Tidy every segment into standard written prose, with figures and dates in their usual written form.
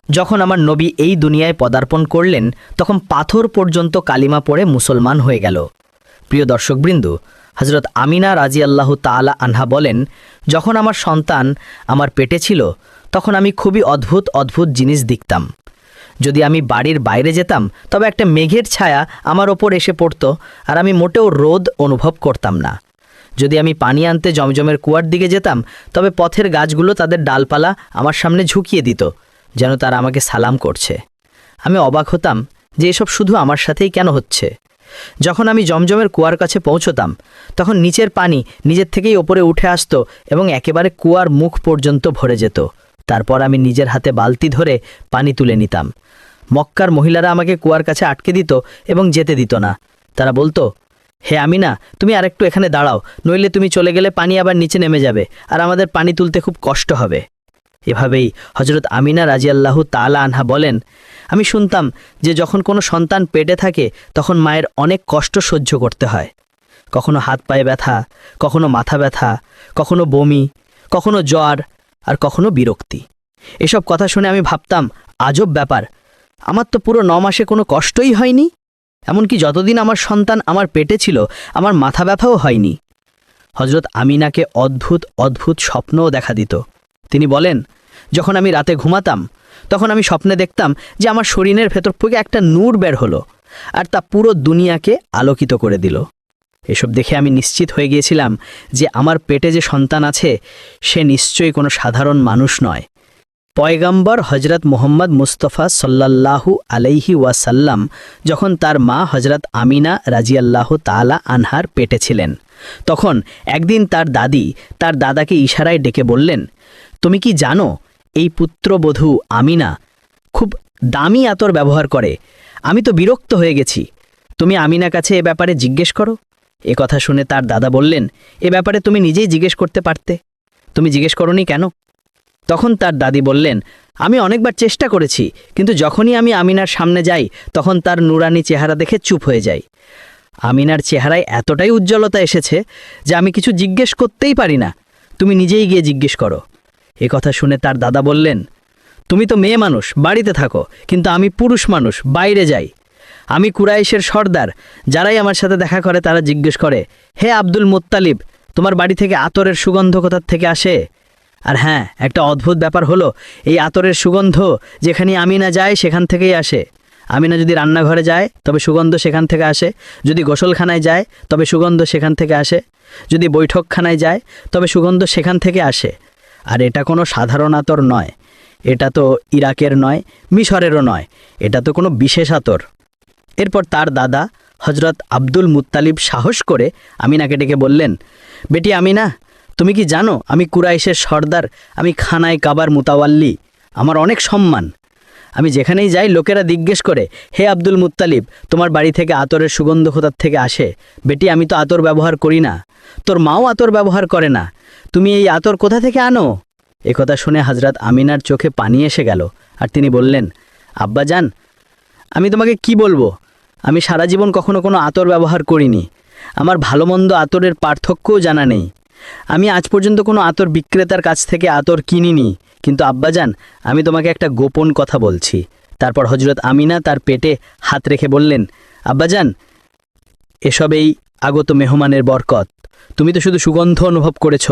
যখন আমার নবী এই দুনিয়ায় পদার্পণ করলেন তখন পাথর পর্যন্ত কালিমা পড়ে মুসলমান হয়ে গেল। প্রিয় দর্শকবৃন্দ, হযরত আমিনা রাজিয়াল্লাহু তাআলা আনহা বলেন, যখন আমার সন্তান আমার পেটে ছিল তখন আমি খুবই অদ্ভুত অদ্ভুত জিনিস দেখতাম। যদি আমি বাড়ির বাইরে যেতাম তবে একটা মেঘের ছায়া আমার ওপর এসে পড়ত আর আমি মোটেও রোদ অনুভব করতাম না। যদি আমি পানি আনতে জমজমের কুয়ার দিকে যেতাম তবে পথের গাছগুলো তাদের ডালপালা আমার সামনে ঝুঁকিয়ে দিত, যেন তারা আমাকে সালাম করছে। আমি অবাক হতাম যে এসব শুধু আমার সাথেই কেন হচ্ছে। যখন আমি জমজমের কুয়ার কাছে পৌঁছতাম তখন নিচের পানি নিজের থেকেই ওপরে উঠে আসতো এবং একেবারে কুয়ার মুখ পর্যন্ত ভরে যেত। তারপর আমি নিজের হাতে বালতি ধরে পানি তুলে নিতাম। মক্কার মহিলারা আমাকে কুয়ার কাছে আটকে দিত এবং যেতে দিত না। তারা বলতো, হে আমিনা, তুমি আরেকটু এখানে দাঁড়াও, নইলে তুমি চলে গেলে পানি আবার নিচে নেমে যাবে আর আমাদের পানি তুলতে খুব কষ্ট হবে। এভাবেই হযরত আমিনা রাজিয়াল্লাহু তাআলা আনহা বলেন, আমি শুনতাম যে যখন কোনো সন্তান পেটে থাকে তখন মায়ের অনেক কষ্ট সহ্য করতে হয়। কখনো হাত পায়ে ব্যথা, কখনো মাথা ব্যথা, কখনো বমি, কখনো জ্বর আর কখনো বিরক্তি। এসব কথা শুনে আমি ভাবতাম, আজব ব্যাপার, আমার তো পুরো 9 মাসে কোনো কষ্টই হয়নি। এমনকি যতদিন আমার সন্তান আমার পেটে ছিল আমার মাথা ব্যথাও হয়নি। হযরত আমিনাকে অদ্ভুত অদ্ভুত স্বপ্নও দেখা দিত। তিনি বলেন, যখন আমি রাতে ঘুমাতাম তখন আমি স্বপ্নে দেখতাম যে আমার শরীরের ভেতর থেকে একটা নূর বের হলো আর তা পুরো দুনিয়াকে আলোকিত করে দিল। এসব দেখে আমি নিশ্চিত হয়ে গিয়েছিলাম যে আমার পেটে যে সন্তান আছে সে নিশ্চয়ই কোনো সাধারণ মানুষ নয়। পয়গম্বর হজরত মুহাম্মদ মুস্তাফা সাল্লাল্লাহু আলাইহি ওয়াসাল্লাম যখন তার মা হজরত আমিনা রাজিয়াল্লাহু তাআলা আনহার পেটে ছিলেন তখন একদিন তার দাদি তার দাদাকে ইশারায় ডেকে বললেন, তুমি কি জানো এই পুত্রবধূ আমিনা খুব দামি আতর ব্যবহার করে? আমি তো বিরক্ত হয়ে গেছি, তুমি আমিনা কাছে এ ব্যাপারে জিজ্ঞেস করো। এ কথা শুনে তার দাদা বললেন, এ ব্যাপারে তুমি নিজেই জিজ্ঞেস করতে পারতে, তুমি জিজ্ঞেস করোনি কেন? তখন তার দাদি বললেন, আমি অনেকবার চেষ্টা করেছি, কিন্তু যখনই আমি আমিনার সামনে যাই তখন তার নুরানি চেহারা দেখে চুপ হয়ে যাই। আমিনার চেহারায় এতটাই উজ্জ্বলতা এসেছে যে আমি কিছু জিজ্ঞেস করতেই পারি না, তুমি নিজেই গিয়ে জিজ্ঞেস করো। এ কথা শুনে তার দাদা বললেন, তুমি তো মেয়ে মানুষ, বাড়িতে থাকো, কিন্তু আমি পুরুষ মানুষ, বাইরে যাই। আমি কুরাইশের সর্দার, যারাই আমার সাথে দেখা করে তারা জিজ্ঞেস করে, হে আব্দুল মুত্তালিব, তোমার বাড়ি থেকে আতরের সুগন্ধ কোথা থেকে আসে? আর হ্যাঁ, একটা অদ্ভুত ব্যাপার হলো, এই আতরের সুগন্ধ যেখানে আমিনা যায় সেখান থেকেই আসে। আমিনা যদি রান্নাঘরে যায় তবে সুগন্ধ সেখান থেকে আসে, যদি গোসলখানায় যায় তবে সুগন্ধ সেখান থেকে আসে, যদি বৈঠকখানায় যায় তবে সুগন্ধ সেখান থেকে আসে। আর এটা কোনো সাধারণ আতর নয়, এটা তো ইরাকের নয়, মিশরেরও নয়, এটা তো কোনো বিশেষ আতর। এরপর তার দাদা হজরত আব্দুল মুত্তালিব সাহস করে আমিনাকে ডেকে বললেন, বেটি আমিনা, তুমি কি জানো আমি কুরাইশের সর্দার, আমি খানায় কাবার মুতাওয়াল্লি, আমার অনেক সম্মান। আমি যেখানেই যাই লোকেরা জিজ্ঞেস করে, হে আব্দুল মুত্তালিব, তোমার বাড়ি থেকে আতরের সুগন্ধ কোথার থেকে আসে? বেটি, আমি তো আতর ব্যবহার করি না, তোর মাও আতর ব্যবহার করে না, তুমি এই আতর কোথা থেকে আনো? একথা শুনে হযরত আমিনার চোখে পানি এসে গেল আর তিনি বললেন, আব্বাজান, আমি তোমাকে কি বলবো, আমি সারা জীবন কখনো কোনো আতর ব্যবহার করিনি, আমার ভালো মন্দ আতরের পার্থক্যও জানা নেই, আমি আজ পর্যন্ত কোনো আতর বিক্রেতার কাছ থেকে আতর কিনিনি। কিন্তু আব্বাজান, আমি তোমাকে একটা গোপন কথা বলছি। তারপর হযরত আমিনা তার পেটে হাত রেখে বললেন, আব্বাজান, এসব এই আগত মেহমানের বরকত, তুমি তো শুধু সুগন্ধ অনুভব করেছ,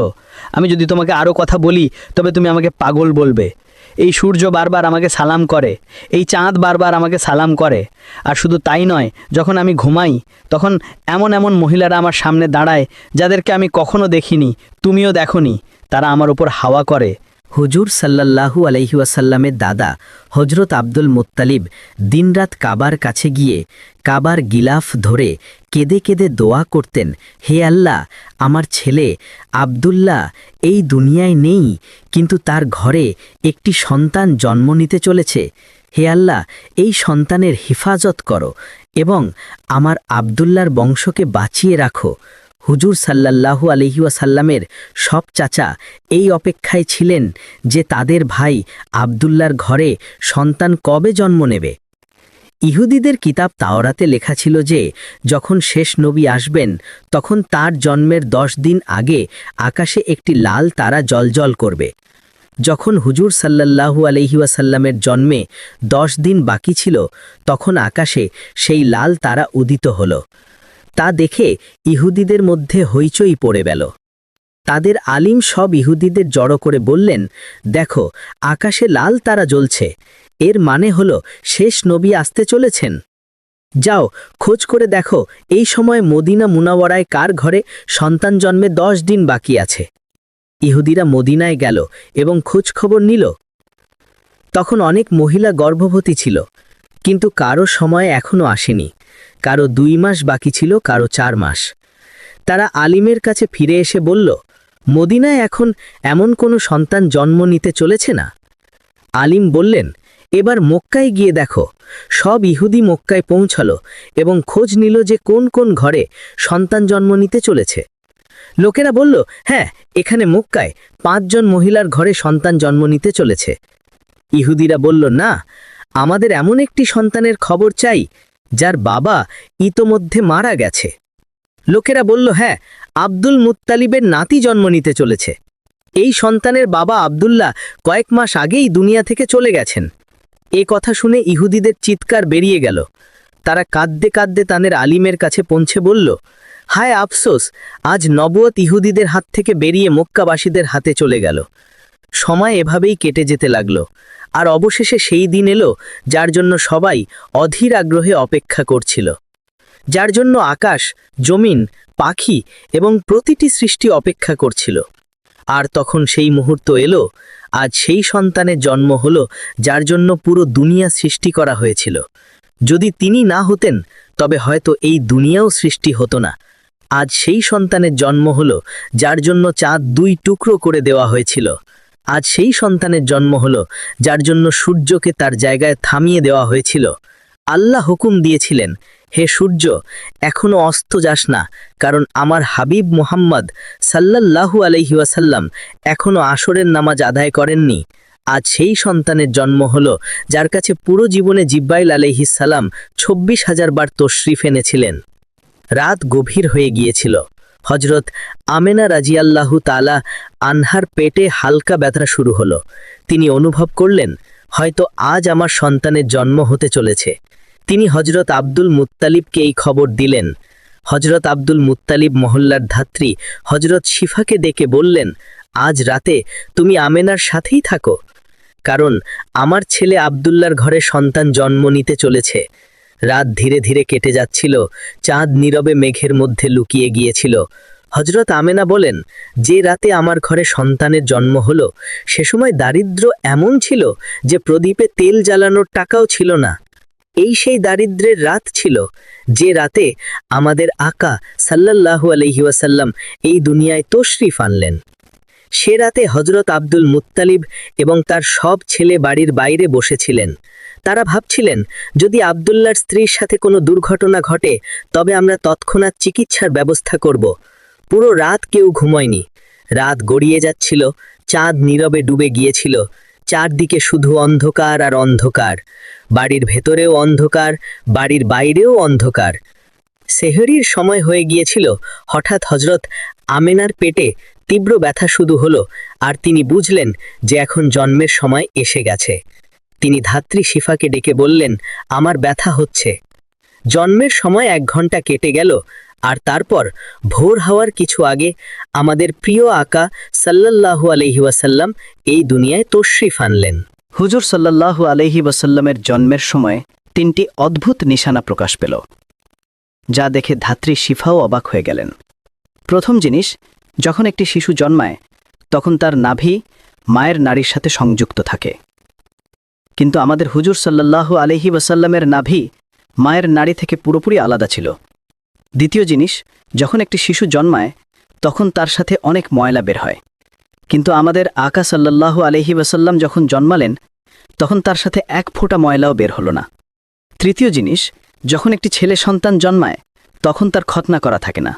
আমি যদি তোমাকে আরও কথা বলি তবে তুমি আমাকে পাগল বলবে। এই সূর্য বারবার আমাকে সালাম করে, এই চাঁদ বারবার আমাকে সালাম করে, আর শুধু তাই নয়, যখন আমি ঘুমাই তখন এমন এমন মহিলারা আমার সামনে দাঁড়ায় যাদেরকে আমি কখনো দেখিনি, তুমিও দেখোনি, তারা আমার উপর হাওয়া করে। হুজুর সাল্লাল্লাহু আলাইহি ওয়াসাল্লামের দাদা হজরত আব্দুল মুত্তালিব দিনরাত কাবার কাছে গিয়ে কাবার গিলাফ ধরে কেঁদে কেঁদে দোয়া করতেন, হে আল্লাহ, আমার ছেলে আব্দুল্লাহ এই দুনিয়ায় নেই, কিন্তু তার ঘরে একটি সন্তান জন্ম নিতে চলেছে। হে আল্লাহ, এই সন্তানের হিফাজত করো এবং আমার আব্দুল্লাহর বংশকে বাঁচিয়ে রাখো। হুজুর সাল্লাল্লাহু আলাইহি ওয়াসাল্লামের সব চাচা এই অপেক্ষায় ছিলেন যে তাদের ভাই আব্দুল্লাহর ঘরে সন্তান কবে জন্ম নেবে। ইহুদিদের কিতাব তাওরাতে লেখা ছিল যে যখন শেষ নবী আসবেন তখন তার জন্মের 10 দিন আগে আকাশে একটি লাল তারা জ্বলজ্বল করবে। যখন হুজুর সাল্লাল্লাহু আলাইহি ওয়াসাল্লামের জন্মে 10 দিন বাকি ছিল তখন আকাশে সেই লাল তারা উদিত হল। তা দেখে ইহুদিদের মধ্যে হইচই পড়ে গেল। তাদের আলিম সব ইহুদিদের জড়ো করে বললেন, দেখো আকাশে লাল তারা জ্বলছে, এর মানে হল শেষ নবী আসতে চলেছেন। যাও খোঁজ করে দেখো এই সময় মদিনা মুনাওয়ারায় কার ঘরে সন্তান জন্মে 10 দিন বাকি আছে। ইহুদিরা মদিনায় গেল এবং খোঁজ খবর নিল। তখন অনেক মহিলা গর্ভবতী ছিল, কিন্তু কারো সময় এখনো আসেনি। কারো 2 মাস বাকি ছিল, কারো 4 মাস। তারা আলিমের কাছে ফিরে এসে বলল, মদিনায় এখন এমন কোনো সন্তান জন্ম নিতে চলেছে না। আলিম বললেন, এবার মক্কায় গিয়ে দেখো। সব ইহুদি মক্কায় পৌঁছাল এবং খোঁজ নিল যে কোন কোন ঘরে সন্তান জন্ম নিতে চলেছে। লোকেরা বলল, হ্যাঁ, এখানে মক্কায় 5 জন মহিলার ঘরে সন্তান জন্ম নিতে চলেছে। ইহুদিরা বলল, না, আমাদের এমন একটি সন্তানের খবর চাই যার বাবা ইতোমধ্যে মারা গেছে। লোকেরা বলল, হ্যাঁ, আব্দুল মুত্তালিবের নাতি জন্ম নিতে চলেছে। এই সন্তানের বাবা আব্দুল্লাহ কয়েক মাস আগেই দুনিয়া থেকে চলে গেছেন। এ কথা শুনে ইহুদিদের চিৎকার বেরিয়ে গেল। তারা কাঁদতে কাঁদতে তাদের আলিমের কাছে পৌঁছে বলল, হায় আফসোস, আজ নবুয়ত ইহুদিদের হাত থেকে বেরিয়ে মক্কাবাসীদের হাতে চলে গেল। সময় এভাবেই কেটে যেতে লাগল, আর অবশেষে সেই দিন এলো যার জন্য সবাই অধীর আগ্রহে অপেক্ষা করছিল, যার জন্য আকাশ, জমিন, পাখি এবং প্রতিটি সৃষ্টি অপেক্ষা করছিল। আর তখন সেই মুহূর্ত এলো, আজ সেই সন্তানের জন্ম হলো যার জন্য পুরো দুনিয়া সৃষ্টি করা হয়েছিল। যদি তিনি না হতেন তবে হয়তো এই দুনিয়াও সৃষ্টি হতো না। আজ সেই সন্তানের জন্ম হলো যার জন্য চাঁদ 2 টুকরো করে দেওয়া হয়েছিল। আজ সেই সন্তানের জন্ম হলো যার জন্য সূর্যকে তার জায়গায় থামিয়ে দেওয়া হয়েছিল। আল্লাহ হুকুম দিয়েছিলেন, হে সূর্য, এখনো অস্ত যাস না, কারণ আমার হাবিব মুহাম্মদ সাল্লাল্লাহু আলাইহি ওয়াসাল্লাম এখনো আসরের নামাজ আদায় করেননি। আজ সেই সন্তানের জন্ম হলো যার কাছে পুরো জীবনে জিব্রাইল আলাইহিস সালাম 26,000 বার তশরিফ এনেছিলেন। রাত গভীর হয়ে গিয়েছিল। হজরত আমেনা রাজিয়াল্লাহু তাআলা আনহার পেটে হালকা ব্যথা শুরু হলো। তিনি অনুভব করলেন, হয়তো আজ আমার সন্তানের জন্ম হতে চলেছে। তিনি হজরত আব্দুল মুত্তালিবকে এই খবর দিলেন। হজরত আব্দুল মুত্তালিব মহল্লার ধাত্রী হজরত শিফাকে ডেকে বললেন, আজ রাতে তুমি আমেনার সাথেই থাকো, কারণ আমার ছেলে আব্দুল্লার ঘরে সন্তান জন্ম নিতে চলেছে। রাত ধীরে ধীরে কেটে যাচ্ছিল, চাঁদ নীরবে মেঘের মধ্যে লুকিয়ে গিয়েছিল। হজরত আমেনা বলেন, যে রাতে আমার ঘরে সন্তানের জন্ম হলো সে সময় দারিদ্র্য এমন ছিল যে প্রদীপে তেল জ্বালানোর টাকাও ছিল না। এই সেই দারিদ্র্যের রাত ছিল যে রাতে আমাদের আকা সাল্লাল্লাহু আলাইহি ওয়াসাল্লাম এই দুনিয়ায় তশরিফ আনলেন। সে রাতে হজরত আব্দুল মুত্তালিব এবং তার সব ছেলে বাড়ির বাইরে বসেছিলেন। তারা ভাবছিলেন, যদি আব্দুল্লাহর স্ত্রীর সাথে কোনো দুর্ঘটনা ঘটে তবে আমরা তৎক্ষণাৎ চিকিৎসার ব্যবস্থা করব। পুরো রাত কেউ ঘুমোয়নি। রাত গড়িয়ে যাচ্ছিল, চাঁদ নীরবে ডুবে গিয়েছিল। চারদিকে শুধু অন্ধকার আর অন্ধকার। বাড়ির ভেতরেও অন্ধকার, বাড়ির বাইরেও অন্ধকার। সেহরির সময় হয়ে গিয়েছিল। হঠাৎ হজরত আমেনার পেটে তীব্র ব্যথা শুরু হলো, আর তিনি বুঝলেন যে এখন জন্মের সময় এসে গেছে। তিনি ধাত্রী শিফাকে ডেকে বললেন, আমার ব্যথা হচ্ছে। জন্মের সময় 1 ঘন্টা কেটে গেল, আর তারপর ভোর হওয়ার কিছু আগে আমাদের প্রিয় আকা সাল্লাল্লাহু আলাইহি ওয়াসাল্লাম এই দুনিয়ায় তশরিফ আনলেন। হুজুর সাল্লাল্লাহু আলাইহি ওয়াসাল্লামের জন্মের সময় 3টি অদ্ভুত নিশানা প্রকাশ পেল, যা দেখে ধাত্রী শিফাও অবাক হয়ে গেলেন। প্রথম জিনিস, যখন একটি শিশু জন্মায় তখন তার নাভি মায়ের নাড়ির সাথে সংযুক্ত থাকে, কিন্তু আমাদের হুজুর সাল্লাল্লাহু আলাইহি ওয়াসাল্লামের নাভি মায়ের নাড়ি থেকে পুরোপুরি আলাদা ছিল। দ্বিতীয় জিনিস, যখন একটি শিশু জন্মায় তখন তার সাথে অনেক ময়লা বের হয়, কিন্তু আমাদের আকা সাল্লাল্লাহু আলাইহি ওয়াসাল্লাম যখন জন্মালেন তখন তার সাথে 1 ফোঁটা ময়লাও বের হলো না। তৃতীয় জিনিস, যখন একটি ছেলে সন্তান জন্মায় তখন তার খতনা করা থাকে না,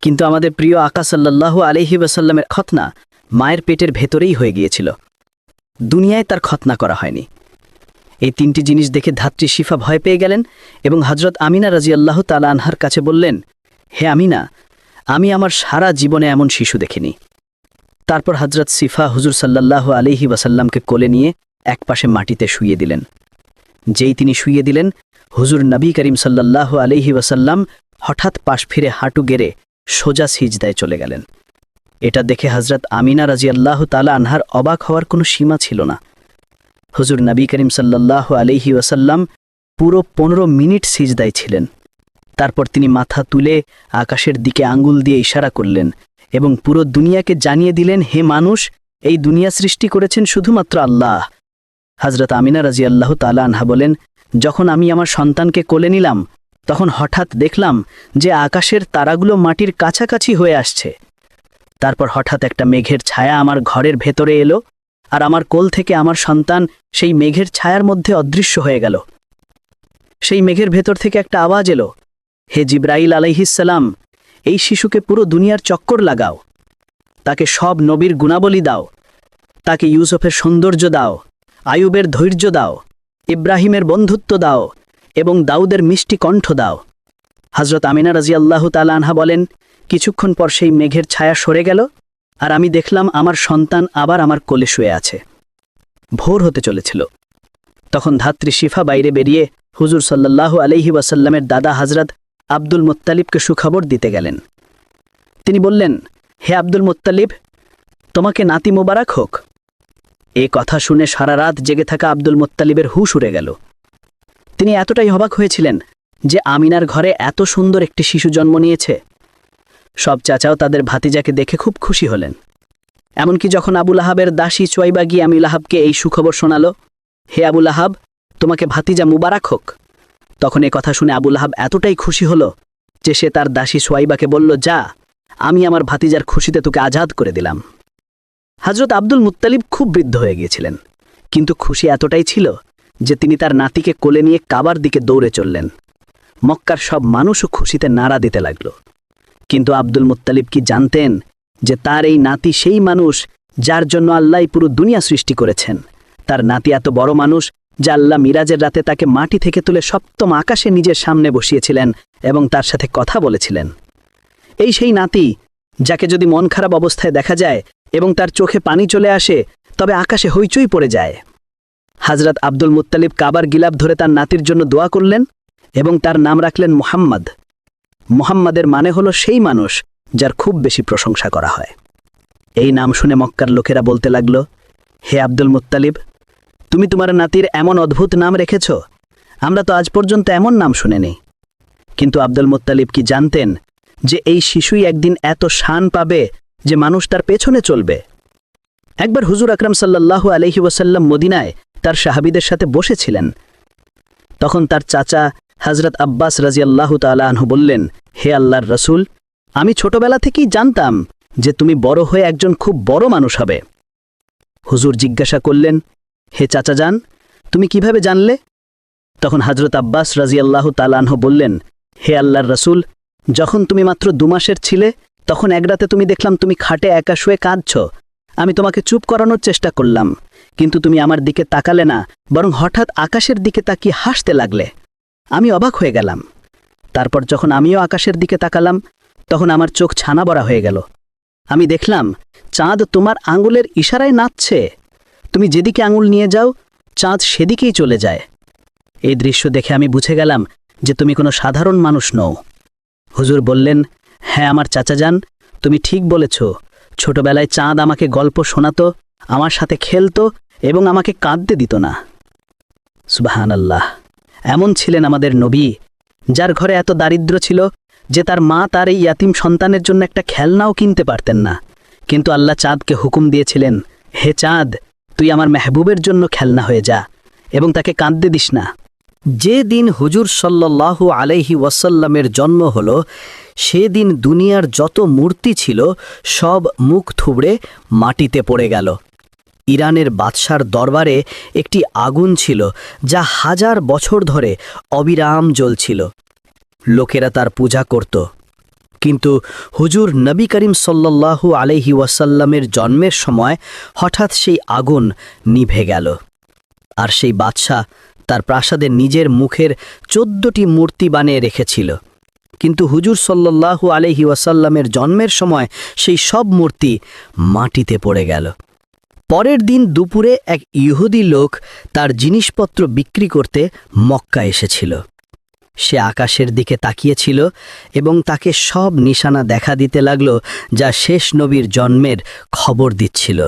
কিন্তু আমাদের প্রিয় আকা সাল্লাল্লাহু আলাইহি ওয়াসাল্লামের খতনা মায়ের পেটের ভেতরেই হয়ে গিয়েছিল। দুনিয়ায় তার খতনা করা হয়নি। এই 3টি জিনিস দেখে ধাত্রী শিফা ভয় পেয়ে গেলেন এবং হজরত আমিনা রাজিয়াল্লাহু তাআলা আনহার কাছে বললেন, হে আমিনা, আমি আমার সারা জীবনে এমন শিশু দেখিনি। তারপর হজরত সিফা হুজুর সাল্লাল্লাহু আলাইহি ওয়াসাল্লামকে কোলে নিয়ে একপাশে মাটিতে শুইয়ে দিলেন। যেই তিনি শুইয়ে দিলেন, হুজুর নবী করিম সাল্লাল্লাহু আলাইহি ওয়াসাল্লাম হঠাৎ পাশ ফিরে হাঁটু গেড়ে সোজা সিজদায় চলে গেলেন। এটা দেখে হজরত আমিনা রাজিয়াল্লাহু তাআলা আনহার অবাক হওয়ার কোনো সীমা ছিল না। হুজুর নবী করিম সাল্লাল্লাহু আলাইহি ওয়াসাল্লাম পুরো 15 মিনিট সিজদায় ছিলেন। তারপর তিনি মাথা তুলে আকাশের দিকে আঙ্গুল দিয়ে ইশারা করলেন এবং পুরো দুনিয়াকে জানিয়ে দিলেন, হে মানুষ, এই দুনিয়া সৃষ্টি করেছেন শুধুমাত্র আল্লাহ। হজরত আমিনা রাজিয়াল্লাহু তাআলা আনহা বলেন, যখন আমি আমার সন্তানকে কোলে নিলাম তখন হঠাৎ দেখলাম যে আকাশের তারাগুলো মাটির কাছাকাছি হয়ে আসছে। তারপর হঠাৎ একটা মেঘের ছায়া আমার ঘরের ভেতরে এলো, আর আমার কোল থেকে আমার সন্তান সেই মেঘের ছায়ার মধ্যে অদৃশ্য হয়ে গেল। সেই মেঘের ভেতর থেকে একটা আওয়াজ এলো, হে জিব্রাইল আলাইহিসসালাম, এই শিশুকে পুরো দুনিয়ার চক্কর লাগাও, তাকে সব নবীর গুণাবলী দাও, তাকে ইউসুফের সৌন্দর্য দাও, আয়ুবের ধৈর্য দাও, ইব্রাহিমের বন্ধুত্ব দাও এবং দাউদের মিষ্টি কণ্ঠ দাও। হজরত আমিনা রাজিয়াল্লাহু তাআলা আনহা বলেন, কিছুক্ষণ পর সেই মেঘের ছায়া সরে গেল, আর আমি দেখলাম আমার সন্তান আবার আমার কোলে শুয়ে আছে। ভোর হতে চলেছিল। তখন ধাত্রী শিফা বাইরে বেরিয়ে হুজুর সাল্লাল্লাহু আলাইহি ওয়াসাল্লামের দাদা হজরত আব্দুল মুত্তালিবকে সুখবর দিতে গেলেন। তিনি বললেন, হে আব্দুল মুত্তালিব, তোমাকে নাতি মোবারক হোক। এ কথা শুনে সারা রাত জেগে থাকা আব্দুল মুত্তালিবের হুঁশ উড়ে গেল। তিনি এতটাই অবাক হয়েছিলেন যে আমিনার ঘরে এত সুন্দর একটি শিশু জন্ম নিয়েছে। সব চাচাও তাদের ভাতিজাকে দেখে খুব খুশি হলেন। এমনকি যখন আবু লাহাবের দাসী চুয়াইবা গিয়ে আমি লাহাবকে এই সুখবর শোনালো, হে আবু লাহাব, তোমাকে ভাতিজা মুবারক হোক, তখন এ কথা শুনে আবু লাহাব এতটাই খুশি হলো যে সে তার দাসী সোয়াইবাকে বলল, যা, আমি আমার ভাতিজার খুশিতে তোকে আজাদ করে দিলাম। হজরত আব্দুল মুত্তালিব খুব বৃদ্ধ হয়ে গিয়েছিলেন, কিন্তু খুশি এতটাই ছিল যে তিনি তার নাতিকে কোলে নিয়ে কাবার দিকে দৌড়ে চললেন। মক্কার সব মানুষও খুশিতে নাড়া দিতে লাগল। কিন্তু আব্দুল মুত্তালিব কি জানতেন যে তার এই নাতি সেই মানুষ যার জন্য আল্লাহ পুরো দুনিয়া সৃষ্টি করেছেন? তার নাতি এত বড় মানুষ যা আল্লাহ মিরাজের রাতে তাকে মাটি থেকে তুলে সপ্তম আকাশে নিজের সামনে বসিয়েছিলেন এবং তার সাথে কথা বলেছিলেন। এই সেই নাতি যাকে যদি মন খারাপ অবস্থায় দেখা যায় এবং তার চোখে পানি চলে আসে তবে আকাশে হইচই পড়ে যায়। হজরত আব্দুল মুত্তালিব কাবার গিলাফ ধরে তার নাতির জন্য দোয়া করলেন এবং তার নাম রাখলেন মুহাম্মদ। মুহাম্মাদের মানে হলো সেই মানুষ যার খুব বেশি প্রশংসা করা হয়। এই নাম শুনে মক্কার লোকেরা বলতে লাগল, হে আব্দুল মুত্তালিব, তুমি তোমার নাতির এমন অদ্ভুত নাম রেখেছ, আমরা তো আজ পর্যন্ত এমন নাম শুনিনি। কিন্তু আব্দুল মুত্তালিব কি জানতেন যে এই শিশুই একদিন এত শান পাবে যে মানুষ তার পেছনে চলবে? একবার হুজুর আকরাম সাল্লাল্লাহু আলাইহি ওয়াসাল্লাম মদিনায় তার সাহাবীদের সাথে বসেছিলেন। তখন তার চাচা হজরত আব্বাস রাজিয়াল্লাহু তাআলা আনহু বললেন, হে আল্লাহর রসুল, আমি ছোটবেলা থেকেই জানতাম যে তুমি বড় হয়ে একজন খুব বড় মানুষ হবে। হুজুর জিজ্ঞাসা করলেন, হে চাচা যান, তুমি কিভাবে জানলে? তখন হজরত আব্বাস রাজিয়াল্লাহু তাআলা আনহু বললেন, হে আল্লাহর রসুল, যখন তুমি মাত্র 2 মাসের ছিলে তখন এক রাতে তুমি দেখলাম তুমি খাটে একা শুয়ে কাঁদছ। আমি তোমাকে চুপ করানোর চেষ্টা করলাম, কিন্তু তুমি আমার দিকে তাকালে না, বরং হঠাৎ আকাশের দিকে তাকিয়ে হাসতে লাগলে। আমি অবাক হয়ে গেলাম। তারপর যখন আমিও আকাশের দিকে তাকালাম তখন আমার চোখ ছানা বড়া হয়ে গেল। আমি দেখলাম চাঁদ তোমার আঙুলের ইশারায় নাচছে। তুমি যেদিকে আঙুল নিয়ে যাও চাঁদ সেদিকেই চলে যায়। এই দৃশ্য দেখে আমি বুঝে গেলাম যে তুমি কোনো সাধারণ মানুষ নও। হুজুর বললেন, হ্যাঁ আমার চাচা যান, তুমি ঠিক বলেছ। ছোটবেলায় চাঁদ আমাকে গল্প শোনাতো, আমার সাথে খেলতো এবং আমাকে কাঁদতে দিত না। সুবহানাল্লাহ, এমন ছিলেন আমাদের নবী, যার ঘরে এত দারিদ্র্য ছিল যে তার মা তার এই ইয়াতিম সন্তানের জন্য একটা খেলনাও কিনতে পারতেন না। কিন্তু আল্লাহ চাঁদকে হুকুম দিয়েছিলেন, হে চাঁদ, তুই আমার মেহবুবের জন্য খেলনা হয়ে যা এবং তাকে কাঁদতে দিস না। যে দিন হুজুর সাল্লাল্লাহু আলাইহি ওয়াসাল্লামের জন্ম হলো, সেদিন দুনিয়ার যত মূর্তি ছিল সব মুখ থুবড়ে মাটিতে পড়ে গেল। ইরানের বাদশার দরবারে একটি আগুন ছিল যা 1000 বছর ধরে অবিরাম জ্বলছিল। লোকেরা তার পূজা করত। কিন্তু হুজুর নবী করিম সাল্লাল্লাহু আলাইহি ওয়াসাল্লামের জন্মের সময় হঠাৎ সেই আগুন নিভে গেল। আর সেই বাদশা তার প্রাসাদে নিজের মুখের 14টি মূর্তি বানিয়ে রেখেছিল। কিন্তু হুজুর সাল্লাল্লাহু আলাইহি ওয়াসাল্লামের জন্মের সময় সেই সব মূর্তি মাটিতে পড়ে গেল। পরের দিন দুপুরে এক ইহুদি লোক তার জিনিসপত্র বিক্রি করতে মক্কা এসেছিল। সে আকাশের দিকে তাকিয়েছিল এবং তাকে সব নিশানা দেখা দিতে লাগল, যা শেষ নবীর জন্মের খবর দিচ্ছিল।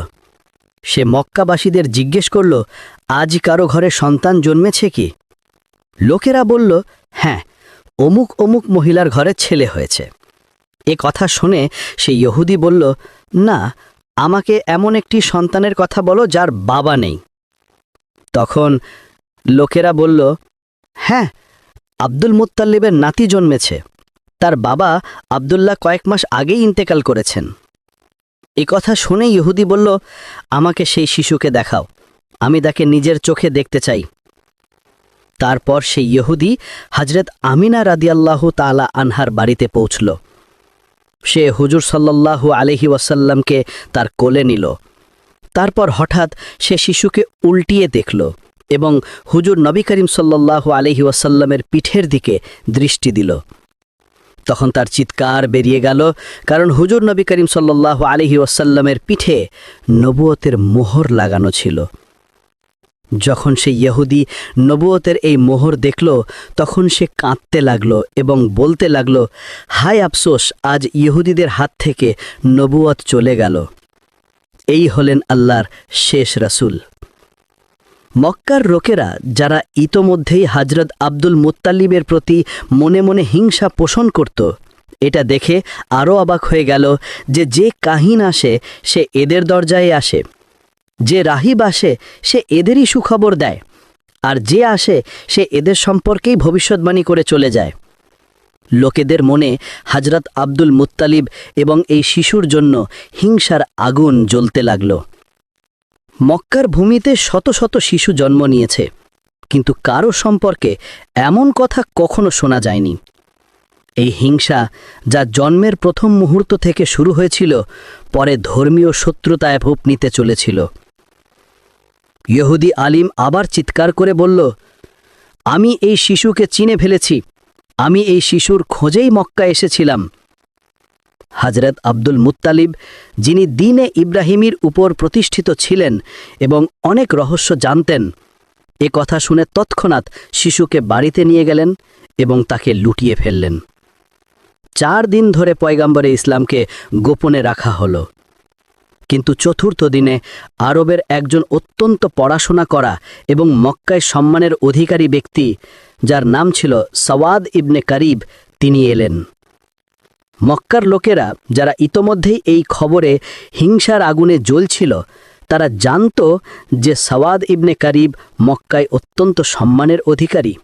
সে মক্কাবাসীদের জিজ্ঞেস করল, আজ কারো ঘরে সন্তান জন্মেছে কি? লোকেরা বলল, হ্যাঁ, অমুক অমুক মহিলার ঘরে ছেলে হয়েছে। এ কথা শুনে সেই ইহুদি বলল, না, আমাকে এমন একটি সন্তানের কথা বলো যার বাবা নেই। তখন লোকেরা বলল, হ্যাঁ, আব্দুল মুত্তালিবের নাতি জন্মেছে। তার বাবা আব্দুল্লাহ কয়েক মাস আগেই ইন্তেকাল করেছেন। এ কথা শুনে ইহুদি বলল, আমাকে সেই শিশুকে দেখাও, আমি তাকে নিজের চোখে দেখতে চাই। তারপর সেই ইহুদি হযরত আমিনা রাদিয়াল্লাহু তাআলা আনহার বাড়িতে পৌঁছল। সে হুজুর সাল্লাল্লাহু আলাইহি ওয়াসাল্লামকে তার কোলে নিল। তারপর হঠাৎ সে শিশুকে উল্টিয়ে দেখল এবং হুজুর নবী করিম সাল্লাল্লাহু আলাইহি ওয়াসাল্লামের পিঠের দিকে দৃষ্টি দিল। তখন তার চিৎকার বেরিয়ে গেল, কারণ হুজুর নবী করিম সাল্লাল্লাহু আলাইহি ওয়াসাল্লামের পিঠে নবুয়তের মোহর লাগানো ছিল। যখন সে ইহুদি নবুয়তের এই মোহর দেখল, তখন সে কাঁদতে লাগল এবং বলতে লাগল, হায় আফসোস, আজ ইহুদিদের হাত থেকে নবুয়ত চলে গেল। এই হলেন আল্লাহর শেষ রাসূল। মক্কার লোকেরা, যারা ইতোমধ্যেই হযরত আব্দুল মুত্তালিবের প্রতি মনে মনে হিংসা পোষণ করত, এটা দেখে আরও অবাক হয়ে গেল যে কাহিন আসে সে এদের দরজায় আসে, যে রাহিব আসে সে এদেরই সুখবর দেয়, আর যে আসে সে এদের সম্পর্কেই ভবিষ্যৎবাণী করে চলে যায়। লোকেদের মনে হযরত আব্দুল মুত্তালিব এবং এই শিশুর জন্য হিংসার আগুন জ্বলতে লাগল। মক্কার ভূমিতে শত শত শিশু জন্ম নিয়েছে, কিন্তু কারো সম্পর্কে এমন কথা কখনো শোনা যায়নি। এই হিংসা, যা জন্মের প্রথম মুহূর্ত থেকে শুরু হয়েছিল, পরে ধর্মীয় শত্রুতায় রূপ নিতে চলেছিল। ইহুদি আলিম আবার চিৎকার করে বলল, আমি এই শিশুকে চিনে ফেলেছি, আমি এই শিশুর খোঁজেই মক্কা এসেছিলাম। হযরত আব্দুল মুত্তালিব, যিনি দ্বীনে ইব্রাহিমের উপর প্রতিষ্ঠিত ছিলেন এবং অনেক রহস্য জানতেন, এ কথা শুনে তৎক্ষণাৎ শিশুকে বাড়িতে নিয়ে গেলেন এবং তাকে লুটিয়ে ফেললেন। 4 দিন ধরে পয়গম্বরে ইসলামকে গোপনে রাখা হলো। কিন্তু চতুর্থ দিনে আরবের একজন অত্যন্ত পড়াশোনা করা এবং মক্কায় সম্মানের অধিকারী ব্যক্তি, যার নাম ছিল সওয়াদ ইবনে কারিব, তিনি এলেন। মক্কার লোকেরা, যারা ইতোমধ্যেই এই খবরে হিংসার আগুনে জ্বলছিল, তারা জানত যে সওয়াদ ইবনে কারিব মক্কায় অত্যন্ত সম্মানের অধিকারী।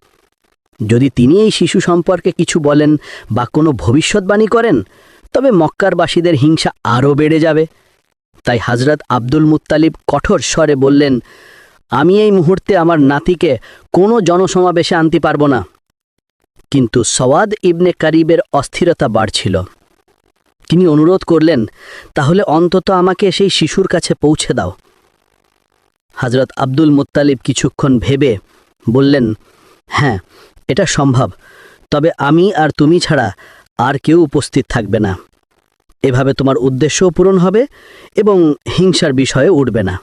যদি তিনি এই শিশু সম্পর্কে কিছু বলেন বা কোনো ভবিষ্যৎবাণী করেন, তবে মক্কারবাসীদের হিংসা আরও বেড়ে যাবে। তাই হযরত আব্দুল মুত্তালিব কঠোর স্বরে বললেন, আমি এই মুহূর্তে আমার নাতিকে কোনো জনসমাবেশে আনতে পারব না। কিন্তু সওয়াদ ইবনে কারিবের অস্থিরতা বাড়ছিল। তিনি অনুরোধ করলেন, তাহলে অন্তত আমাকে সেই শিশুর কাছে পৌঁছে দাও। হযরত আব্দুল মুত্তালিব কিছুক্ষণ ভেবে বললেন, হ্যাঁ, এটা সম্ভব, তবে আমি আর তুমি ছাড়া আর কেউ উপস্থিত থাকবে না। এভাবে তোমার উদ্দেশ্যও পূরণ হবে এবং হিংসার বিষয়ে উঠবে না।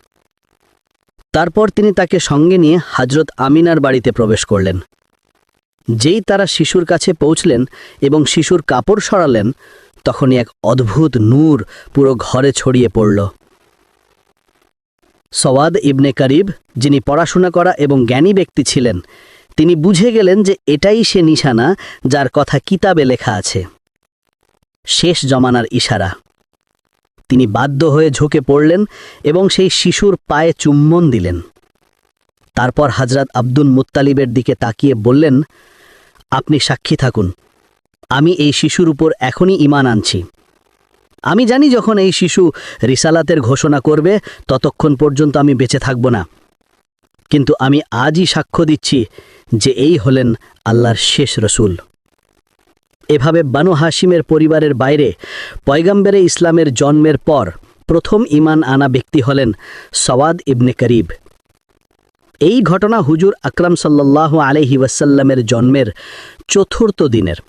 তারপর তিনি তাকে সঙ্গে নিয়ে হযরত আমিনার বাড়িতে প্রবেশ করলেন। যেই তারা শিশুর কাছে পৌঁছলেন এবং শিশুর কাপড় সরালেন, তখনই এক অদ্ভুত নূর পুরো ঘরে ছড়িয়ে পড়ল। সওয়াদ ইবনে কারিব, যিনি পড়াশোনা করা এবং জ্ঞানী ব্যক্তি ছিলেন, তিনি বুঝে গেলেন যে এটাই সে নিশানা যার কথা কিতাবে লেখা আছে, শেষ জমানার ইশারা। তিনি বাধ্য হয়ে ঝুঁকে পড়লেন এবং সেই শিশুর পায়ে চুম্বন দিলেন। তারপর হযরত আব্দুল মুত্তালিবের দিকে তাকিয়ে বললেন, আপনি সাক্ষী থাকুন, আমি এই শিশুর উপর এখনই ঈমান আনছি। আমি জানি যখন এই শিশু রিসালাতের ঘোষণা করবে, ততক্ষণ পর্যন্ত আমি বেঁচে থাকব না। কিন্তু আমি আজই সাক্ষ্য দিচ্ছি যে এই হলেন আল্লাহর শেষ রসূল। এভাবে বানু হাশিমের পরিবারের বাইরে পয়গম্বরে ইসলামের জন্মের পর প্রথম ঈমান আনা ব্যক্তি হলেন সওয়াদ ইবনে কারিব। এই ঘটনা হুজুর আকরাম সাল্লাল্লাহু আলাইহি ওয়াসাল্লামের জন্মের চতুর্থ দিনের।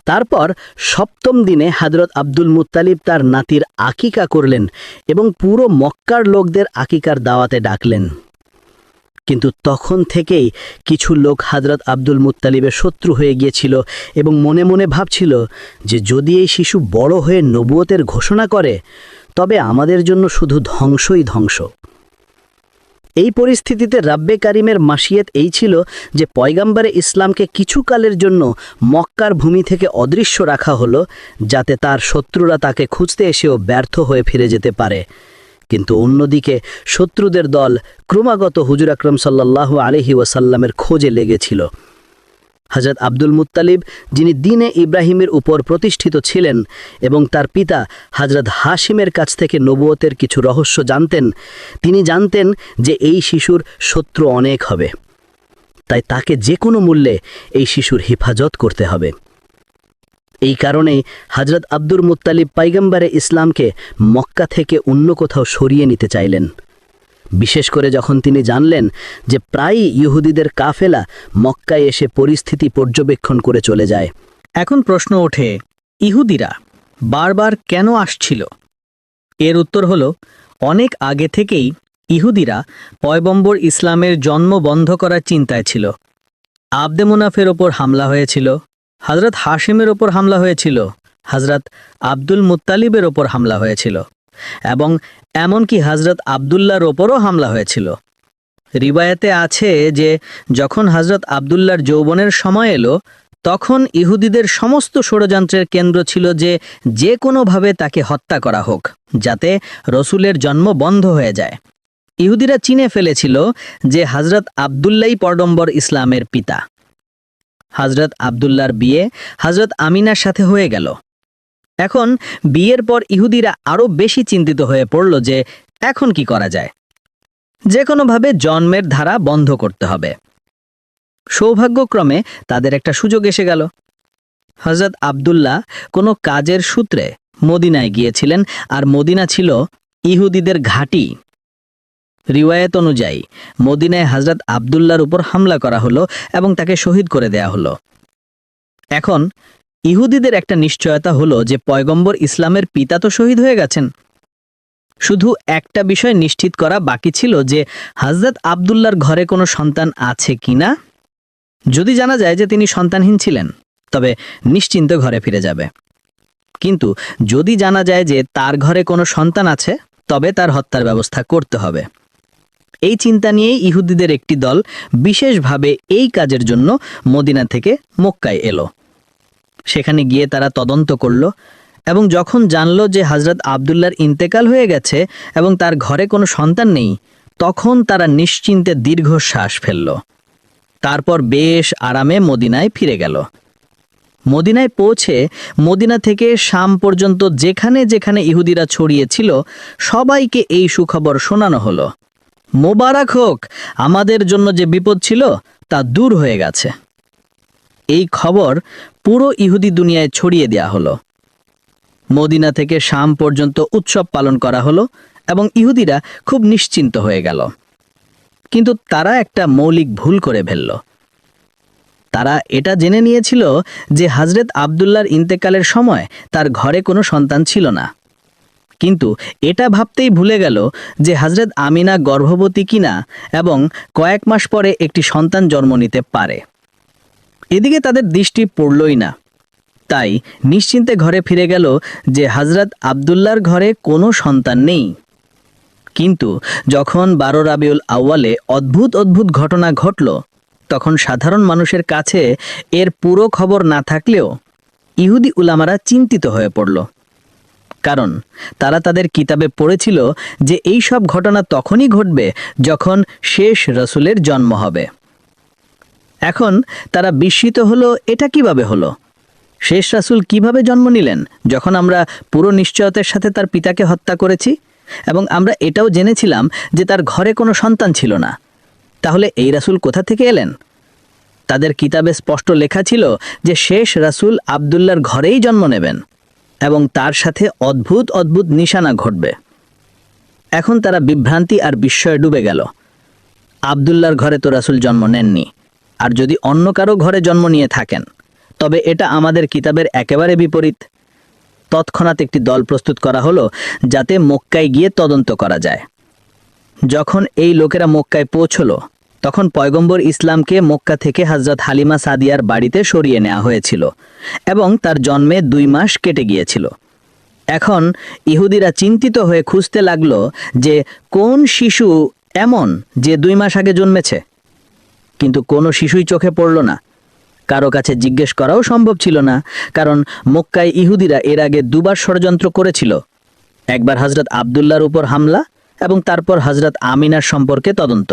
তারপর সপ্তম দিনে হযরত আব্দুল মুত্তালিব তার নাতির আকিকা করলেন এবং পুরো মক্কার লোকদের আকিকার দাওয়াতে ডাকলেন। কিন্তু তখন থেকেই কিছু লোক হযরত আব্দুল মুত্তালিবের শত্রু হয়ে গিয়েছিল এবং মনে মনে ভাবছিল যে যদি এই শিশু বড় হয়ে নবুয়তের ঘোষণা করে তবে আমাদের জন্য শুধু ধ্বংসই ধ্বংস। এই পরিস্থিতিতে রাব্বে কারিমের মাসিয়াত এই ছিল যে পয়গম্বরে ইসলামকে কিছুকালের জন্য মক্কার ভূমি থেকে অদৃশ্য রাখা হলো, যাতে তার শত্রুরা তাকে খুঁজতে এসেও ব্যর্থ হয়ে ফিরে যেতে পারে। কিন্তু অন্যদিকে শত্রুদের দল ক্রমাগত হুজুর আকরাম সাল্লাল্লাহু আলাইহি ওয়াসাল্লামের খোঁজে লেগেছিল। হযরত আব্দুল মুত্তালিব, যিনি দ্বীনে ইব্রাহিমের উপর প্রতিষ্ঠিত ছিলেন এবং তার পিতা হযরত হাশিমের কাছ থেকে নবুয়তের কিছু রহস্য জানতেন, তিনি জানতেন যে এই শিশুর শত্রু অনেক হবে, তাই তাকে যে কোনো মূল্যে এই শিশুর হেফাজত করতে হবে। এই কারণেই হযরত আব্দুল মুত্তালিব পয়গম্বরে ইসলামকে মক্কা থেকে অন্য কোথাও সরিয়ে নিতে চাইলেন, বিশেষ করে যখন তিনি জানলেন যে প্রায়ই ইহুদিদের কাফেলা মক্কায় এসে পরিস্থিতি পর্যবেক্ষণ করে চলে যায়। এখন প্রশ্ন ওঠে, ইহুদিরা বারবার কেন আসছিল? এর উত্তর হলো, অনেক আগে থেকেই ইহুদিরা পয়গম্বর ইসলামের জন্ম বন্ধ করার চিন্তায় ছিল। আবদে মুনাফের ওপর হামলা হয়েছিল, হযরত হাশিমের ওপর হামলা হয়েছিল, হযরত আব্দুল মুত্তালিবের ওপর হামলা হয়েছিল এবং এমনকি হযরত আব্দুল্লাহর ওপরও হামলা হয়েছিল। রিবায়াতে আছে যে যখন হযরত আব্দুল্লাহর যৌবনের সময় এলো, তখন ইহুদিদের সমস্ত ষড়যন্ত্রের কেন্দ্র ছিল যে যে কোনোভাবে তাকে হত্যা করা হোক, যাতে রসুলের জন্ম বন্ধ হয়ে যায়। ইহুদিরা চিনে ফেলেছিল যে হযরত আব্দুল্লাহই পয়গম্বর ইসলামের পিতা। হযরত আব্দুল্লাহর বিয়ে হযরত আমিনার সাথে হয়ে গেল। এখন বিয়ের পর ইহুদিরা আরও বেশি চিন্তিত হয়ে পড়ল যে এখন কি করা যায়। যে কোনোভাবে জন্মের ধারা বন্ধ করতে হবে। সৌভাগ্যক্রমে তাদের একটা সুযোগ এসে গেল। হযরত আব্দুল্লাহ কোনো কাজের সূত্রে মদিনায় গিয়েছিলেন, আর মদিনা ছিল ইহুদিদের ঘাঁটি। রিওয়ায়াত অনুযায়ী মদিনায় হযরত আব্দুল্লাহর উপর হামলা করা হলো এবং তাকে শহীদ করে দেয়া হলো। এখন ইহুদিদের একটা নিশ্চয়তা হলো যে পয়গম্বর ইসলামের পিতা তো শহীদ হয়ে গেছেন। শুধু একটা বিষয় নিশ্চিত করা বাকি ছিল যে হযরত আব্দুল্লাহর ঘরে কোনো সন্তান আছে কিনা। যদি জানা যায় যে তিনি সন্তানহীন ছিলেন, তবে নিশ্চিন্তে ঘরে ফিরে যাবে। কিন্তু যদি জানা যায় যে তার ঘরে কোনো সন্তান আছে, তবে তার হত্যার ব্যবস্থা করতে হবে। এই চিন্তা নিয়েই ইহুদিদের একটি দল বিশেষভাবে এই কাজের জন্য মদিনা থেকে মক্কায় এলো। সেখানে গিয়ে তারা তদন্ত করল এবং যখন জানল যে হযরত আব্দুল্লাহর ইন্তেকাল হয়ে গেছে এবং তার ঘরে কোনো সন্তান নেই, তখন তারা নিশ্চিন্তে দীর্ঘশ্বাস ফেলল। তারপর বেশ আরামে মদিনায় ফিরে গেল। মদিনায় পৌঁছে মদিনা থেকে শাম পর্যন্ত যেখানে যেখানে ইহুদিরা ছড়িয়েছিল, সবাইকে এই সুখবর শোনানো হলো। মোবারক হোক, আমাদের জন্য যে বিপদ ছিল তা দূর হয়ে গেছে। এই খবর পুরো ইহুদি দুনিয়ায় ছড়িয়ে দেয়া হলো। মদিনা থেকে শাম পর্যন্ত উৎসব পালন করা হলো এবং ইহুদিরা খুব নিশ্চিন্ত হয়ে গেল। কিন্তু তারা একটা মৌলিক ভুল করে ফেলল। তারা এটা জেনে নিয়েছিল যে হযরত আব্দুল্লাহর ইন্তেকালের সময় তার ঘরে কোনো সন্তান ছিল না, কিন্তু এটা ভাবতেই ভুলে গেল যে হযরত আমিনা গর্ভবতী কিনা এবং কয়েক মাস পরে একটি সন্তান জন্ম নিতে পারে। এদিকে তাদের দৃষ্টি পড়লই না। তাই নিশ্চিন্তে ঘরে ফিরে গেল যে হযরত আব্দুল্লাহর ঘরে কোনো সন্তান নেই। কিন্তু যখন 12 রাবিউল আউয়ালে অদ্ভুত অদ্ভুত ঘটনা ঘটল, তখন সাধারণ মানুষের কাছে এর পুরো খবর না থাকলেও ইহুদি উলামারা চিন্তিত হয়ে পড়ল। কারণ তারা তাদের কিতাবে পড়েছিল যে এই সব ঘটনা তখনই ঘটবে যখন শেষ রসুলের জন্ম হবে। এখন তারা বিস্মিত হলো, এটা কিভাবে হলো? শেষ রাসূল কিভাবে জন্ম নিলেন যখন আমরা পুরো নিশ্চয়তার সাথে তার পিতাকে হত্যা করেছি এবং আমরা এটাও জেনেছিলাম যে তার ঘরে কোনো সন্তান ছিল না? তাহলে এই রাসূল কোথা থেকে এলেন? তাদের কিতাবে স্পষ্ট লেখা ছিল যে শেষ রাসূল আব্দুল্লাহর ঘরেই জন্ম নেবেন এবং তার সাথে অদ্ভুত অদ্ভুত নিশানা ঘটবে। এখন তারা বিভ্রান্তি আর বিস্ময়ে ডুবে গেল। আব্দুল্লাহর ঘরে তো রাসূল জন্ম নেননি, আর যদি অন্য কারো ঘরে জন্ম নিয়ে থাকেন, তবে এটা আমাদের কিতাবের একেবারে বিপরীত। তৎক্ষণাৎ একটি দল প্রস্তুত করা হলো যাতে মক্কায় গিয়ে তদন্ত করা যায়। যখন এই লোকেরা মক্কায় পৌঁছলো তখন পয়গম্বর ইসলামকে মক্কা থেকে হযরত হালিমা সাদিয়ার বাড়িতে সরিয়ে নেওয়া হয়েছিল এবং তার জন্মে 2 মাস কেটে গিয়েছিল। এখন ইহুদিরা চিন্তিত হয়ে খুঁজতে লাগলো যে কোন শিশু এমন যে 2 মাস আগে জন্মেছে, কিন্তু কোনো শিশুই চোখে পড়ল না। কারো কাছে জিজ্ঞেস করাও সম্ভব ছিল না, কারণ মক্কায় ইহুদিরা এর আগে 2 বার ষড়যন্ত্র করেছিল। একবার হযরত আব্দুল্লাহর উপর হামলা এবং তারপর হযরত আমিনার সম্পর্কে তদন্ত।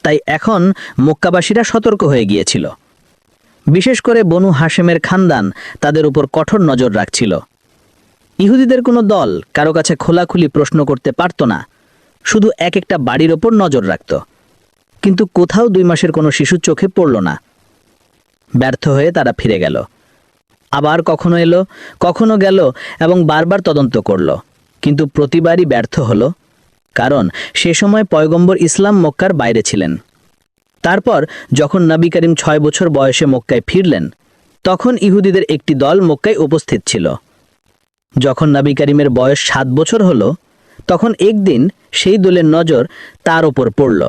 তাই এখন মক্কাবাসীরা সতর্ক হয়ে গিয়েছিল। বিশেষ করে বনু হাশেমের খানদান তাদের উপর কঠোর নজর রাখছিল। ইহুদিদের কোনো দল কারো কাছে খোলাখুলি প্রশ্ন করতে পারত না, শুধু এক একটা বাড়ির ওপর নজর রাখত, কিন্তু কোথাও 2 মাসের কোনো শিশু চোখে পড়ল না। ব্যর্থ হয়ে তারা ফিরে গেল। আবার কখনো এলো, কখনো গেল এবং বারবার তদন্ত করল, কিন্তু প্রতিবারই ব্যর্থ হলো, কারণ সে সময় পয়গম্বর ইসলাম মক্কার বাইরে ছিলেন। তারপর যখন নবী করিম 6 বছর বয়সে মক্কায় ফিরলেন, তখন ইহুদিদের একটি দল মক্কায় উপস্থিত ছিল। যখন নবী করিমের বয়স 7 বছর হলো, তখন একদিন সেই দলের নজর তার ওপর পড়ল।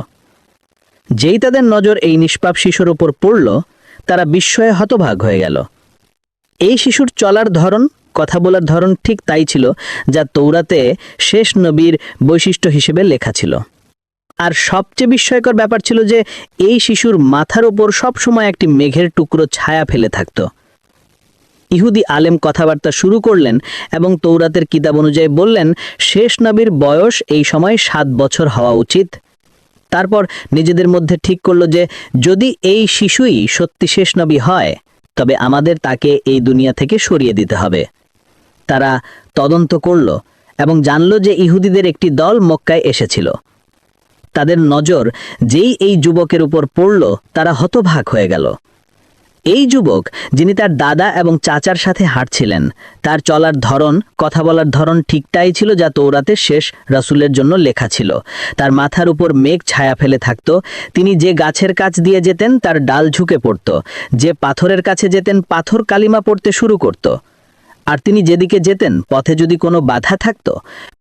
যেই তাদের নজর এই নিষ্পাপ শিশুর ওপর পড়ল, তারা বিস্ময়ে হতভাগ হয়ে গেল। এই শিশুর চলার ধরন, কথা বলার ধরন ঠিক তাই ছিল যা তৌরাতে শেষ নবীর বৈশিষ্ট্য হিসেবে লেখা ছিল। আর সবচেয়ে বিস্ময়কর ব্যাপার ছিল যে এই শিশুর মাথার ওপর সবসময় একটি মেঘের টুকরো ছায়া ফেলে থাকত। ইহুদি আলেম কথাবার্তা শুরু করলেন এবং তৌরাতের কিতাব অনুযায়ী বললেন শেষ নবীর বয়স এই সময় 7 বছর হওয়া উচিত। তারপর নিজেদের মধ্যে ঠিক করল যে যদি এই শিশুই সত্যি শেষ নবী হয়, তবে আমাদের তাকে এই দুনিয়া থেকে সরিয়ে দিতে হবে। তারা তদন্ত করল এবং জানল যে ইহুদিদের একটি দল মক্কায় এসেছিল। তাদের নজর যেই এই যুবকের উপর পড়ল, তারা হতবাক হয়ে গেল। এই যুবক, যিনি তার দাদা এবং চাচার সাথে হাঁটছিলেন, তার চলার ধরন, কথা বলার ধরন ঠিকটাই ছিল যা তৌরাতে শেষ রাসূলের জন্য লেখা ছিল। তার মাথার উপর মেঘ ছায়া ফেলে থাকত। তিনি যে গাছের কাছ দিয়ে যেতেন তার ডাল ঝুঁকে পড়ত, যে পাথরের কাছে যেতেন পাথর কালিমা পড়তে শুরু করত। আর তিনি যেদিকে যেতেন পথে যদি কোনো বাধা থাকত,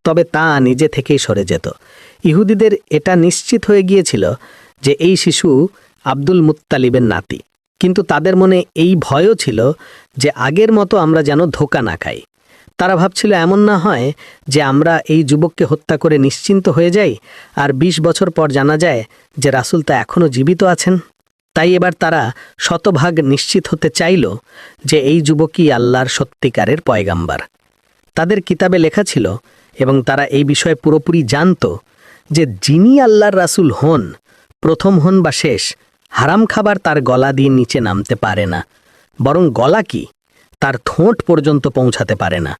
তবে তা নিজে থেকেই সরে যেত। ইহুদিদের এটা নিশ্চিত হয়ে গিয়েছিল যে এই শিশু আব্দুল মুত্তালিবের নাতি, কিন্তু তাদের মনে এই ভয়ও ছিল যে আগের মতো আমরা যেন ধোঁকা না খাই। তারা ভাবছিল এমন না হয় যে আমরা এই যুবককে হত্যা করে নিশ্চিন্ত হয়ে যাই আর 20 বছর পর জানা যায় যে রাসূল তা এখনও জীবিত আছেন। তাই এবার তারা শতভাগ নিশ্চিত হতে চাইল যে এই যুবকই আল্লাহর সত্যিকারের পয়গাম্বার। তাদের কিতাবে লেখা ছিল এবং তারা এই বিষয়ে পুরোপুরি জানত যে যিনি আল্লাহর রাসূল হন, প্রথম হন বা শেষ, হারাম খাবার তার গলা দিয়ে নিচে নামতে পারে না, বরং গলা কি তার ঠোঁট পর্যন্ত পৌঁছাতে পারে না।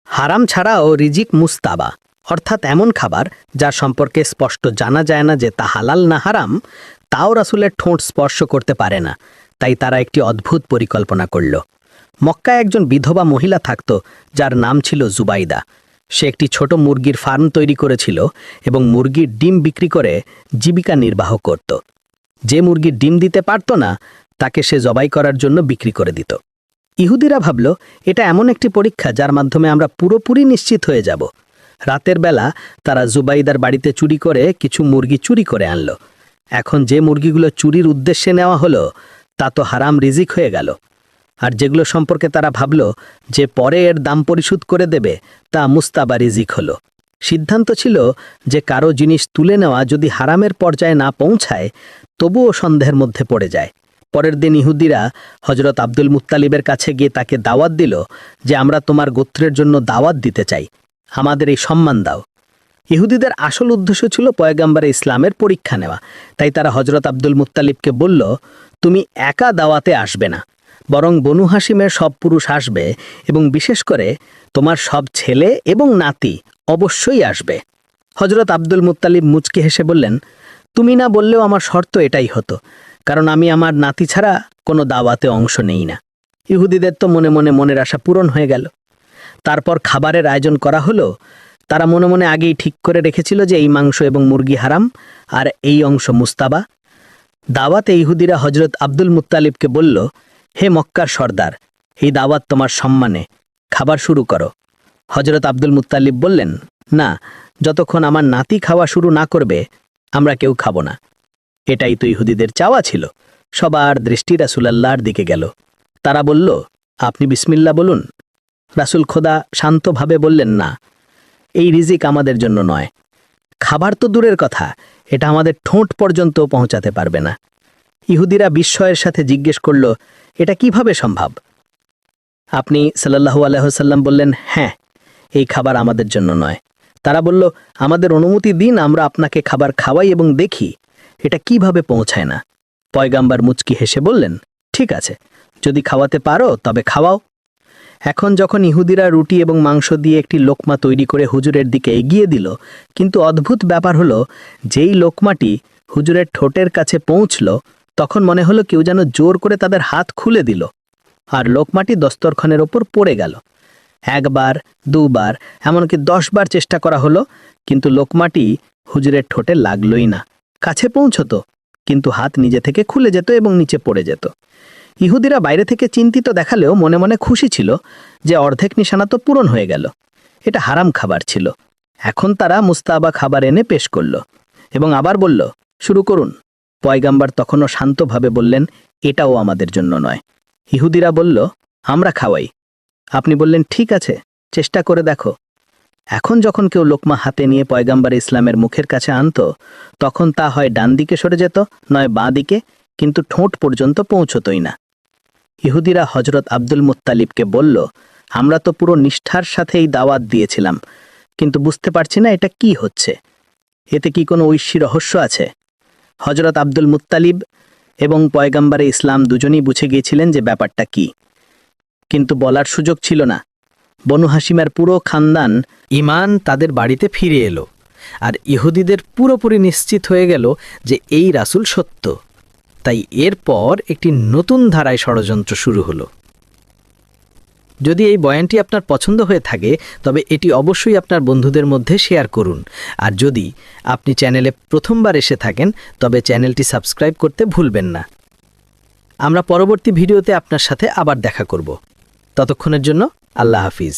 হারাম ছাড়াও রিজিক মুস্তাবা, অর্থাৎ এমন খাবার যার সম্পর্কে স্পষ্ট জানা যায় না যে তা হালাল না হারাম, তাও রাসূলের ঠোঁট স্পর্শ করতে পারে না। তাই তারা একটি অদ্ভুত পরিকল্পনা করল। মক্কায় একজন বিধবা মহিলা থাকত যার নাম ছিল জুবাইদা। সে একটি ছোট মুরগির ফার্ম তৈরি করেছিল এবং মুরগির ডিম বিক্রি করে জীবিকা নির্বাহ করত। যে মুরগির ডিম দিতে পারত না, তাকে সে জবাই করার জন্য বিক্রি করে দিত। ইহুদিরা ভাবল এটা এমন একটি পরীক্ষা যার মাধ্যমে আমরা পুরোপুরি নিশ্চিত হয়ে যাব। রাতের বেলা তারা জুবাইদার বাড়িতে চুরি করে কিছু মুরগি চুরি করে আনলো। এখন যে মুরগিগুলো চুরির উদ্দেশ্যে নেওয়া হলো তা তো হারাম রিজিক হয়ে গেল, আর যেগুলো সম্পর্কে তারা ভাবল যে পরে এর দাম পরিশোধ করে দেবে, তা মুস্তাবা রিজিক হলো। সিদ্ধান্ত ছিল যে কারো জিনিস তুলে নেওয়া যদি হারামের পর্যায়ে না পৌঁছায়, তবুও সন্দেহের মধ্যে পড়ে যায়। পরের দিন ইহুদিরা হযরত আব্দুল মুত্তালিবের কাছে গিয়ে তাকে দাওয়াত দিল যে আমরা তোমার গোত্রের জন্য দাওয়াত দিতে চাই, আমাদের এই সম্মান দাও। ইহুদিদের আসল উদ্দেশ্য ছিল পয়গম্বরে ইসলামের পরীক্ষা নেওয়া। তাই তারা হযরত আব্দুল মুত্তালিবকে বলল, তুমি একা দাওয়াতে আসবে না, বরং বনু হাশিমের সব পুরুষ আসবে এবং বিশেষ করে তোমার সব ছেলে এবং নাতি অবশ্যই আসবে। হযরত আব্দুল মুত্তালিব মুচকি হেসে বললেন, তুমি না বললেও আমার শর্ত এটাই হতো, কারণ আমি আমার নাতি ছাড়া কোনো দাওয়াতে অংশ নেই না। ইহুদিদের তো মনে মনে মনের আশা পূরণ হয়ে গেল। তারপর খাবারের আয়োজন করা হলো। তারা মনে মনে আগেই ঠিক করে রেখেছিল যে এই মাংস এবং মুরগি হারাম আর এই অংশ মুস্তাবা। দাওয়াতে ইহুদিরা হযরত আব্দুল মুত্তালিবকে বলল, হে মক্কার সর্দার, এই দাওয়াত তোমার সম্মানে, খাবার শুরু করো। হজরত আব্দুল মুত্তালিব বললেন, না, যতক্ষণ আমার নাতি খাওয়া শুরু না করবে আমরা কেউ খাবো না। এটাই তো ইহুদিদের চাওয়া ছিল। সবার দৃষ্টি রাসূলুল্লাহর দিকে গেল। তারা বলল, আপনি বিসমিল্লাহ বলুন। রাসূল খোদা শান্তভাবে বললেন, না, এই রিজিক আমাদের জন্য নয়। খাবার তো দূরের কথা, এটা আমাদের ঠোঁট পর্যন্ত পৌঁছাতে পারবে না। ইহুদিরা বিস্ময়ের সাথে জিজ্ঞেস করল, এটা কিভাবে সম্ভব? আপনি সাল্লাল্লাহু আলাইহি ওয়াসাল্লাম বললেন, হ্যাঁ, এই খাবার আমাদের জন্য নয়। তারা বলল, আমাদের অনুমতি দিন, আমরা আপনাকে খাবার খাওয়াই এবং দেখি এটা কিভাবে পৌঁছায় না। পয়গাম্বার মুচকি হেসে বললেন, ঠিক আছে, যদি খাওয়াতে পারো তবে খাওয়াও। এখন যখন ইহুদিরা রুটি এবং মাংস দিয়ে একটি লোকমা তৈরি করে হুজুরের দিকে এগিয়ে দিল, কিন্তু অদ্ভুত ব্যাপার হলো, যেই লোকমাটি হুজুরের ঠোঁটের কাছে পৌঁছল, তখন মনে হলো কেউ যেন জোর করে তাদের হাত খুলে দিল, আর লোকমাটি দস্তরখানের ওপর পড়ে গেল। একবার, দুবার, এমনকি 10 বার চেষ্টা করা হলো, কিন্তু লোকমাটি হুজুরের ঠোঁটে লাগলই না। কাছে পৌঁছতো, কিন্তু হাত নিজে থেকে খুলে যেত এবং নিচে পড়ে যেত। ইহুদিরা বাইরে থেকে চিন্তিত দেখালেও মনে মনে খুশি ছিল যে অর্ধেক নিশানা তো পূরণ হয়ে গেল। এটা হারাম খাবার ছিল। এখন তারা মুস্তাবা খাবার এনে পেশ করল এবং আবার বলল, শুরু করুন। পয়গাম্বার তখনও শান্তভাবে বললেন, এটাও আমাদের জন্য নয়। ইহুদিরা বলল, আমরা খাওয়াই। আপনি বললেন, ঠিক আছে, চেষ্টা করে দেখো। এখন যখন কেউ লোকমা হাতে নিয়ে পয়গাম্বার ইসলামের মুখের কাছে আনত, তখন তা হয় ডান দিকে সরে যেত, নয় বাঁ দিকে, কিন্তু ঠোঁট পর্যন্ত পৌঁছতই না। ইহুদিরা হজরত আব্দুল মুত্তালিবকে বলল, আমরা তো পুরো নিষ্ঠার সাথে এই দাওয়াত দিয়েছিলাম, কিন্তু বুঝতে পারছি না এটা কি হচ্ছে। এতে কি কোনো ঐশ্বী রহস্য আছে? হজরত আব্দুল মুত্তালিব এবং পয়গাম্বারে ইসলাম দুজনেই বুঝে গিয়েছিলেন যে ব্যাপারটা কি, কিন্তু বলার সুযোগ ছিল না। বনু হাশিমের পুরো খানদান ঈমান তাদের বাড়িতে ফিরে এলো, আর ইহুদিদের পুরোপুরি নিশ্চিত হয়ে গেল যে এই রাসূল সত্য। তাই এরপর একটি নতুন ধারায় ষড়যন্ত্র শুরু হলো। যদি এই বয়ানটি আপনার পছন্দ হয়ে থাকে, তবে এটি অবশ্যই আপনার বন্ধুদের মধ্যে শেয়ার করুন। আর যদি আপনি চ্যানেলে প্রথমবার এসে থাকেন, তবে চ্যানেলটি সাবস্ক্রাইব করতে ভুলবেন না। আমরা পরবর্তী ভিডিওতে আপনার সাথে আবার দেখা করব। ততক্ষণের জন্য আল্লাহ হাফিজ।